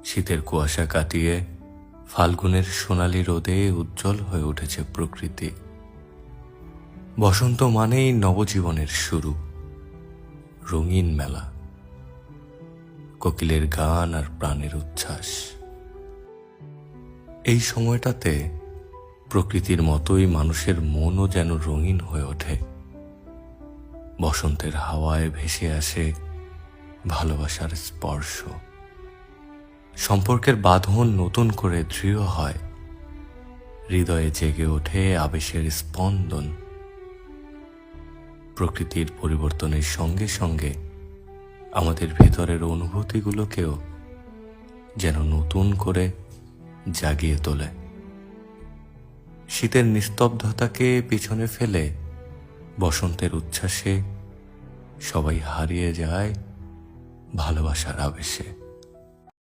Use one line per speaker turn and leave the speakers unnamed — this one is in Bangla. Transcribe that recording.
শীতের কুয়াশা কাটিয়ে ফাল্গুনের সোনালি রোদে উজ্জ্বল হয়ে উঠেছে প্রকৃতি। বসন্ত মানেই নবজীবনের শুরু, রঙিন মেলা, কোকিলের গান আর প্রাণের উচ্ছ্বাস। এই সময়টাতে প্রকৃতির মতোই মানুষের মনও যেন রঙিন হয়ে ওঠে। বসন্তের হাওয়ায় ভেসে আসে ভালোবাসার স্পর্শ, সম্পর্কের বাঁধন নতুন করে দৃঢ় হয়, হৃদয়ে জেগে ওঠে আবেশের স্পন্দন। প্রকৃতির পরিবর্তনের সঙ্গে সঙ্গে আমাদের ভেতরের অনুভূতিগুলোকেও যেন নতুন করে জাগিয়ে তোলে। শীতের নিস্তব্ধতাকে পিছনে ফেলে বসন্তের উচ্ছ্বাসে সবাই হারিয়ে যায় ভালোবাসার আবেশে।